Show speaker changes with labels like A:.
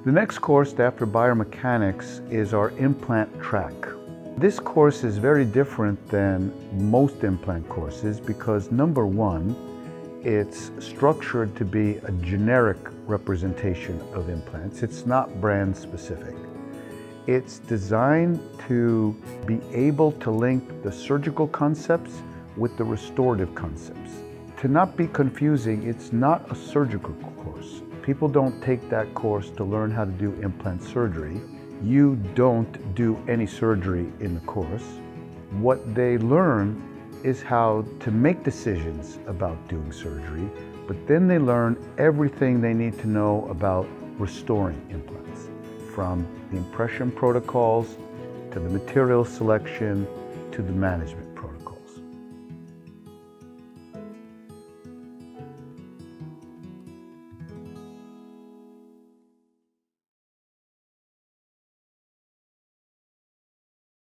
A: The next course after biomechanics is our implant track. This course is very different than most implant courses because number one, it's structured to be a generic representation of implants. It's not brand specific. It's designed to be able to link the surgical concepts with the restorative concepts. To not be confusing, it's not a surgical course. People don't take that course to learn how to do implant surgery. You don't do any surgery in the course. What they learn is how to make decisions about doing surgery, but then they learn everything they need to know about restoring implants, from the impression protocols to the material selection to the management.